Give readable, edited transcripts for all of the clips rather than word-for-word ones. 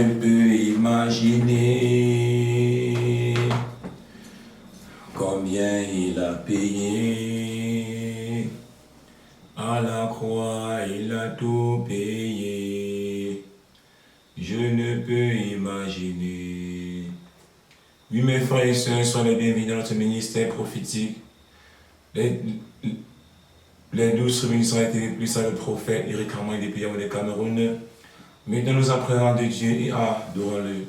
ne peux imaginer combien il a payé. À la croix, il a tout payé. Je ne peux imaginer. Oui, mes frères et sœurs, soyez les bienvenus dans notre ministère prophétique. Les 12 ministres ont été plus à le prophète Eric Armand des pays de Cameroun. Maintenant, nous apprenons de Dieu et adorons-le.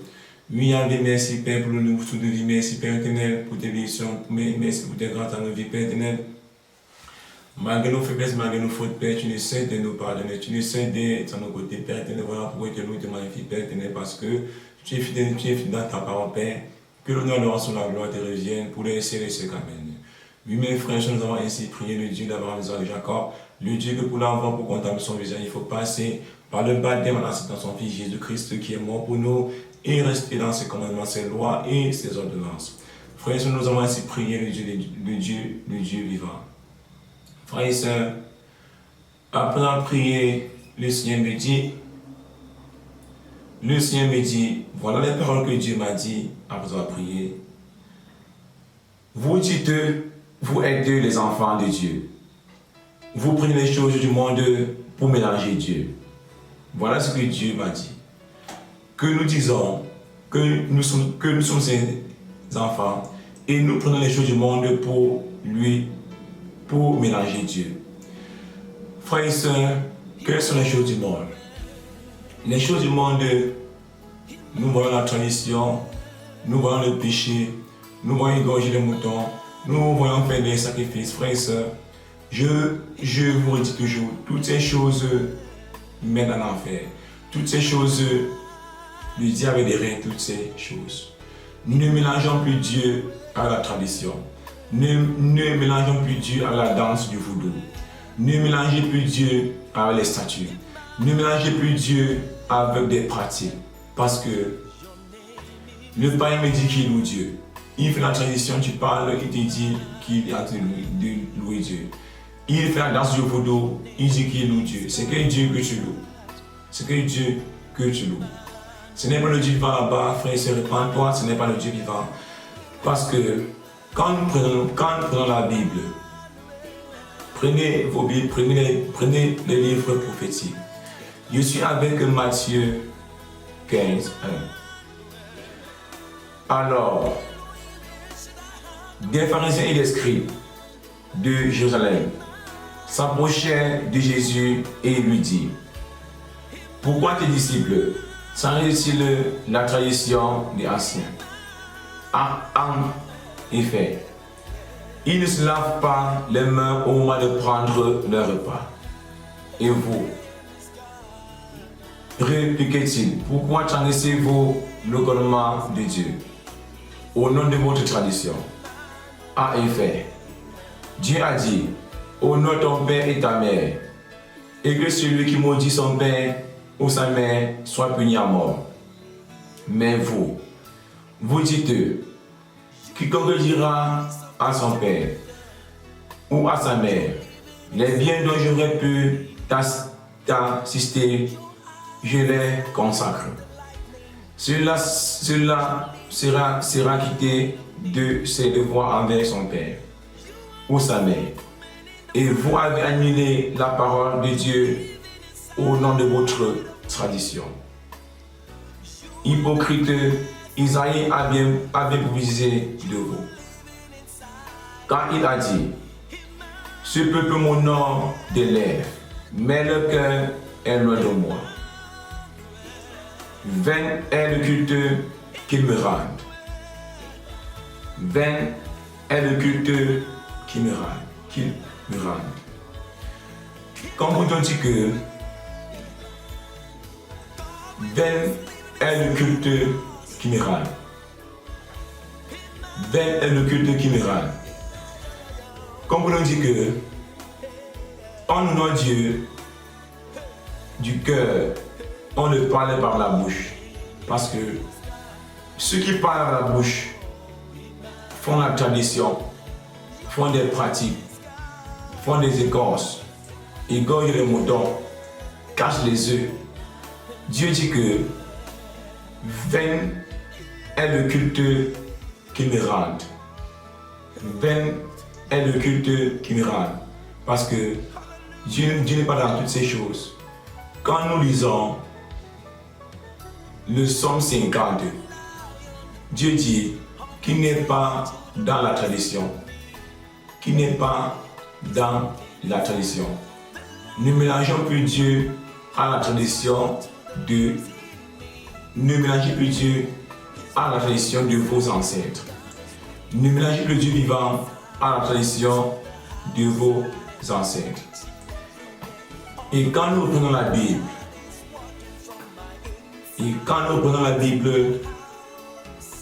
Oui, Yahvé, merci Père pour le nouveau souffle de vie. Merci Père éternel pour tes bénédictions. Merci pour tes grâces à nos vies, Père éternel. Malgré nos faiblesses, malgré nos fautes, Père, tu ne cesses de nous pardonner. Tu ne cesses d'être à nos côtés, Père éternel. Voilà pourquoi nous te magnifions, Père éternel, parce que tu es fidèle dans ta parole, Père. Que l'honneur, l'adoration, la gloire te reviennent pour les cieux et ceux qui amènent. Oui, mes frères, nous avons ainsi prié le Dieu d'Abraham, Isaac et Jacob, le Dieu que pour l'enfant, pour contempler son visage, il faut passer par le baptême en acceptant son Fils Jésus-Christ qui est mort pour nous et rester dans ses commandements, ses lois et ses ordonnances. Frères et sœurs, nous avons ainsi prié le Dieu vivant. Frères et sœurs, après avoir prié, le Seigneur me dit, voilà les paroles que Dieu m'a dit après avoir prié. Vous dites, vous êtes les enfants de Dieu. Vous prenez les choses du monde pour mélanger Dieu. Voilà ce que Dieu m'a dit. Que nous disons que nous sommes ses enfants et nous prenons les choses du monde pour mélanger Dieu. Frères et sœurs, quelles sont les choses du monde? Les choses du monde, nous voyons la tradition, nous voyons le péché, nous voyons égorger les moutons, nous voyons faire des sacrifices. Frères et sœurs, je vous redis toujours, toutes ces choses mènent à l'enfer. Toutes ces choses, le diable est derrière toutes ces choses. Nous ne mélangeons plus Dieu à la tradition. Ne mélangeons plus Dieu à la danse du voodoo. Ne mélangez plus Dieu avec les statues. Ne mélangez plus Dieu avec des pratiques. Parce que le païen me dit qu'il loue Dieu. Il fait la tradition, tu parles, il te dit qu'il est en train de louer Dieu. Il fait la danse du vaudou, il dit qu'il loue Dieu. C'est que Dieu que tu loues. C'est que Dieu que tu loues. Ce n'est pas le Dieu vivant là-bas, frère et sœur, répands-toi, ce n'est pas le Dieu vivant. Parce que quand nous prenons la Bible, prenez vos Bibles, prenez les livres prophétiques. Je suis avec Matthieu 15, 1. Alors, des pharisiens et des scribes de Jérusalem s'approchèrent de Jésus et lui dirent: pourquoi tes disciples s'enrichissent la tradition des anciens? En effet, ils ne se lavent pas les mains au moment de prendre leur repas. Et vous, répliquait-il, pourquoi transgressez-vous le commandement de Dieu au nom de votre tradition? En effet, Dieu a dit: honore ton père et ta mère, et que celui qui maudit son père ou sa mère soit puni à mort. Mais vous dites: quiconque dira à son père ou à sa mère, les biens dont j'aurais pu t'assister, je les consacre. Cela sera quitté de ses devoirs envers son père ou sa mère. Et vous avez annulé la parole de Dieu au nom de votre tradition. Hypocrite, Isaïe a bien prophétisé de vous. Quand il a dit: ce peuple m'honore des lèvres, mais le cœur est loin de moi. Vain est le culte qu'ils me rendent. Vain est le culte qu'ils me rendent. Comme on dit que vain est le culte qui me rend. Vain est le culte qui me rend. Comme on dit que on honore Dieu du cœur, on le parle par la bouche. Parce que ceux qui parlent par la bouche font la tradition, font des pratiques, font des écorces, égorgent les moutons, cachent les œufs. Dieu dit que vain est le culte qu'ils me rendent. Vain est le culte qu'ils me rendent. Parce que Dieu n'est pas dans toutes ces choses. Quand nous lisons le psaume 50, Dieu dit qu'il n'est pas dans la tradition. Qu'il n'est pas dans la tradition. Ne mélangeons plus Dieu à la tradition de... Ne mélangez plus Dieu à la tradition de vos ancêtres. Ne mélangez plus le Dieu vivant à la tradition de vos ancêtres. Et quand nous prenons la Bible,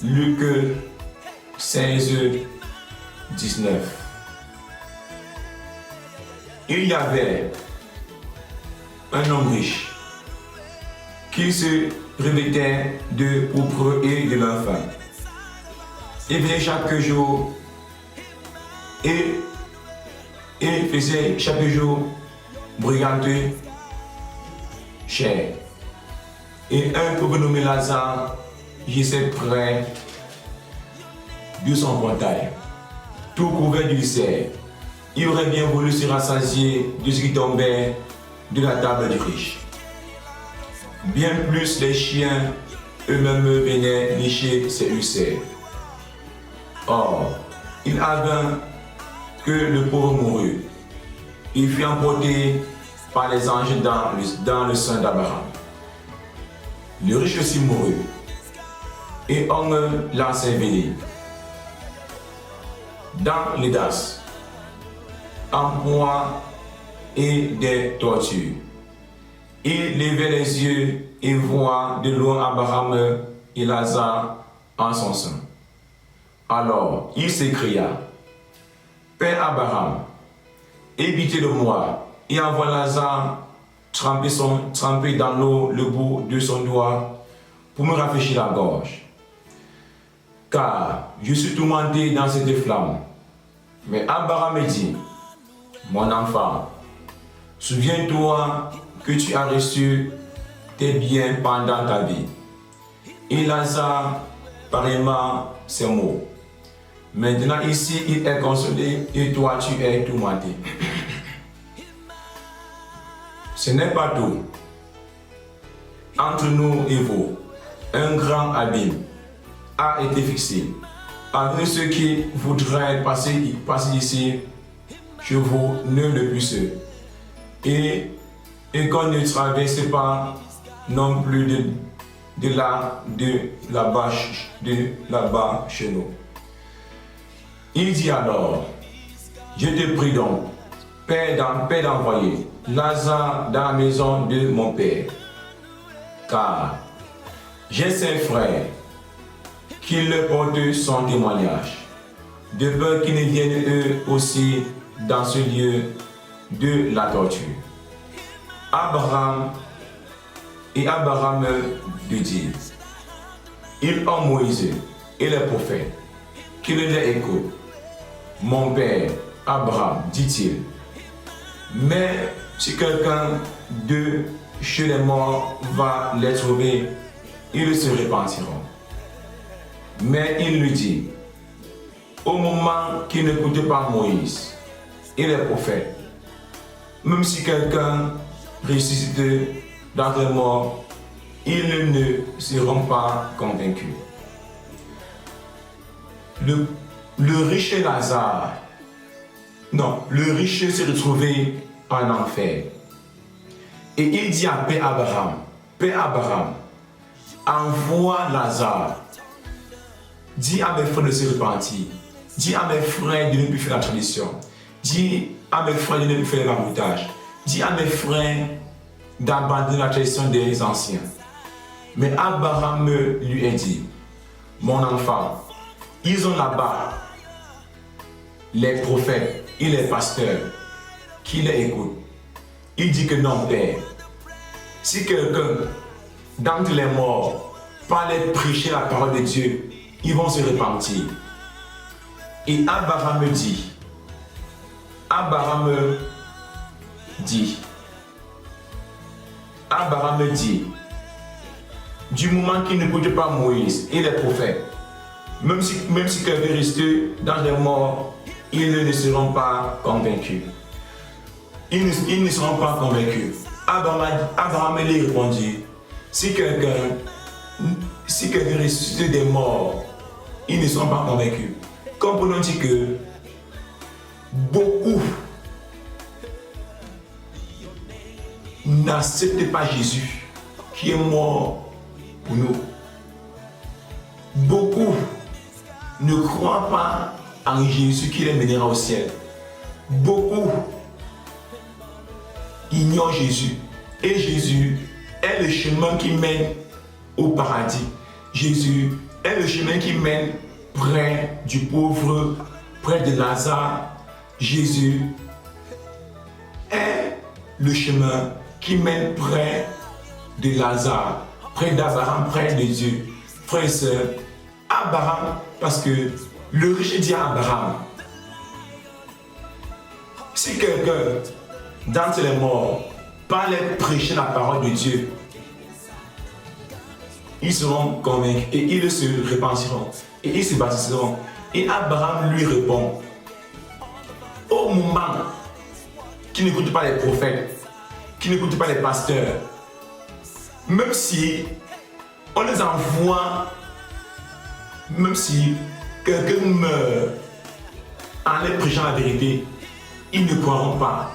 Luc 16, 19, il y avait un homme riche qui se revêtait de pourpre et de lin fin. Il venait chaque jour et faisait chaque jour briganter cher. Et un pauvre nommé Lazare gisait près de son portail, tout couvert d'ulcères. Il aurait bien voulu se rassasier de ce qui tombait de la table du riche. Bien plus, les chiens eux-mêmes venaient lécher ses ulcères. Or, il advint que le pauvre mourut. Il fut emporté par les anges dans le sein d'Abraham. Le riche aussi mourut, et on l'enseveli dans les dasses, en proie et des tortures. Il levait les yeux et voit de loin Abraham et Lazare en son sein. Alors il s'écria: Père Abraham, aie pitié de moi et envoie Lazare tremper dans l'eau le bout de son doigt pour me rafraîchir la gorge. Car je suis tourmenté dans cette flamme. Mais Abraham dit: Mon enfant, souviens-toi que tu as reçu tes biens pendant ta vie. Et Lazare pareillement ces mots. Maintenant ici il est consolé et toi tu es tourmenté. Ce n'est pas tout. Entre nous et vous, un grand abîme a été fixé. Parmi ceux qui voudraient passer ici, je vous ne le puisse. Et qu'on ne traverse pas non plus de là-bas chez nous. Il dit alors: Je te prie donc, Père d'envoyer Lazare dans la maison de mon Père, car j'ai 5 frères qui leur portent son témoignage, de peur qu'ils ne viennent eux aussi dans ce lieu de la torture. Abraham lui dit: Ils ont Moïse et les prophètes, qu'ils les écoutent. Mon père Abraham, dit-il, mais si quelqu'un de chez les morts va les trouver, ils se repentiront. Mais il lui dit: Au moment qu'ils n'écoutent pas Moïse et les prophètes, même si quelqu'un ressuscite d'entre les morts, ils ne seront pas convaincus. Le riche Lazare, le riche s'est retrouvé en enfer. Et il dit à Père Abraham, envoie Lazare. Dis à mes frères de se repentir. Dis à mes frères de ne plus faire la tradition. Dis à mes frères de ne plus faire le maraboutage. Dis à mes frères d'abandonner la tradition des anciens. Mais Abraham lui a dit: Mon enfant, ils ont là-bas les prophètes et les pasteurs qui les écoutent. Il dit que non, Père. Si quelqu'un d'entre les morts parlait prêcher la parole de Dieu, ils vont se repentir. Et Abraham dit, du moment qu'ils n'écoutent pas Moïse et les prophètes, même si quelqu'un reste dans les morts, ils ne seront pas convaincus. Ils ne seront pas convaincus. Abraham lui répondit, si quelqu'un ressuscite des morts, ils ne seront pas convaincus. Comprenons-nous que beaucoup n'acceptent pas Jésus qui est mort pour nous. Beaucoup ne croient pas en Jésus qui les mènera au ciel. Beaucoup ignorent Jésus. Et Jésus est le chemin qui mène au paradis. Jésus est le chemin qui mène près du pauvre, près de Lazare. Jésus est le chemin qui mène près de Lazare, près d'Abraham, près de Dieu. Frères et sœurs, Abraham, parce que le riche dit à Abraham, si quelqu'un d'entre les morts parlait prêcher la parole de Dieu, ils seront convaincus et ils se repentiront et ils se baptiseront. Et Abraham lui répond, au moment qui n'écoute pas les prophètes, qui n'écoute pas les pasteurs, même si on les envoie, même si quelqu'un meurt en les prêchant la vérité, ils ne croiront pas.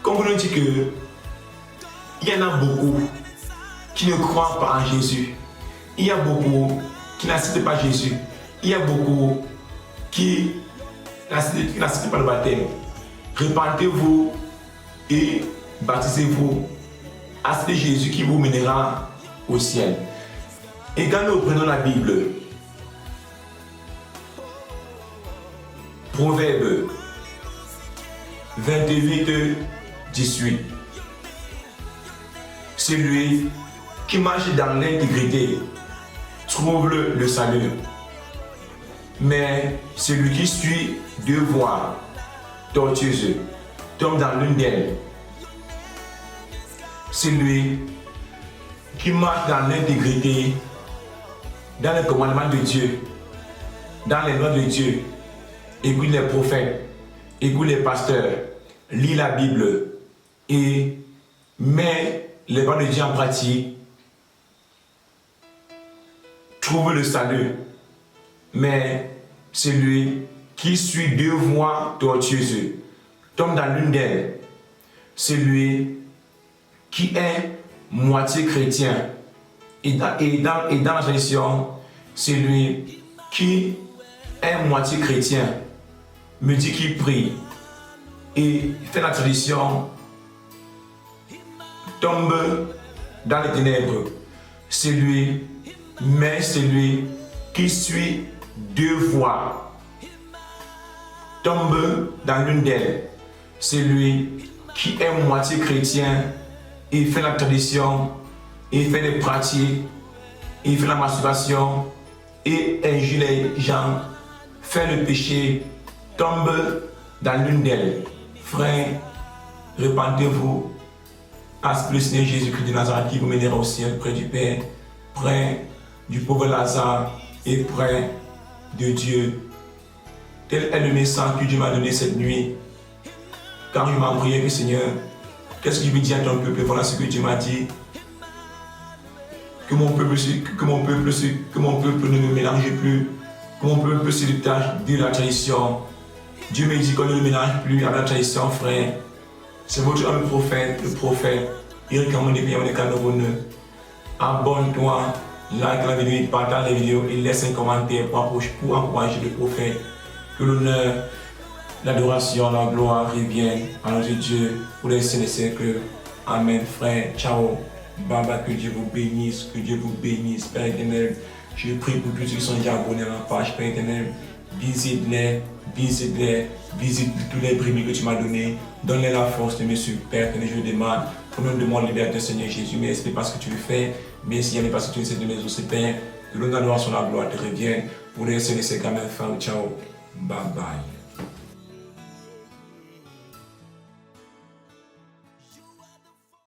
Comme on dit que il y en a beaucoup qui ne croient pas en Jésus. Il y a beaucoup qui n'acceptent pas Jésus. Il y a beaucoup qui n'acceptent pas le baptême. Repentez-vous et baptisez-vous. Acceptez Jésus qui vous mènera au ciel. Et quand nous prenons la Bible, Proverbe 28, 18. Celui qui marche dans l'intégrité trouve le salut. Mais celui qui suit deux voies tortueuses tombe dans l'une d'elles. Celui qui marche dans l'intégrité, dans les commandements de Dieu, dans les lois de Dieu, écoute les prophètes, écoute les pasteurs, lit la Bible et met les lois de Dieu en pratique, trouve le salut. Mais celui qui suit deux voies tortueuses tombe dans l'une d'elles. Celui qui est moitié chrétien et dans la tradition, celui qui est moitié chrétien me dit qu'il prie et fait la tradition tombe dans les ténèbres. Celui qui suit deux voies tombe dans l'une d'elles. Celui qui est moitié chrétien et fait la tradition, et fait des pratiques, et fait la masturbation, et injure les gens, fait le péché, tombe dans l'une d'elles. Frères, repentez-vous, acceptez le Seigneur Jésus-Christ de Nazareth qui vous mènera au ciel près du Père, près du pauvre Lazare et près de Dieu. Tel est le message que Dieu m'a donné cette nuit. Quand je m'en priais, Seigneur, qu'est-ce que je veux dire à ton peuple? Voilà ce que Dieu m'a dit. Que mon peuple ne me mélange plus. Que mon peuple se détache de la tradition. Dieu me dit qu'on ne me mélange plus à la tradition, frère. C'est votre homme le prophète. Il recommande bien les canons. Abonne-toi, like la vidéo, partage la vidéo et laisse un commentaire pour encourager le prophète. Que l'honneur, l'adoration, la gloire reviennent à notre Dieu pour les siècles. Amen, frère. Ciao. Baba, que Dieu vous bénisse, Père éternel. Je prie pour tous ceux qui sont déjà abonnés à la page, Père éternel. Visite-les, visite tous les brebis que tu m'as donné. Donne-les la force de Monsieur, Père éternel, je le demande. Au nom de mon libérateur, Seigneur Jésus, merci parce que tu le fais. Merci, parce que tu essaies de mes os, Père. Que l'honneur, la gloire te revienne. Pour les laisser les gamins, ciao. Bye bye.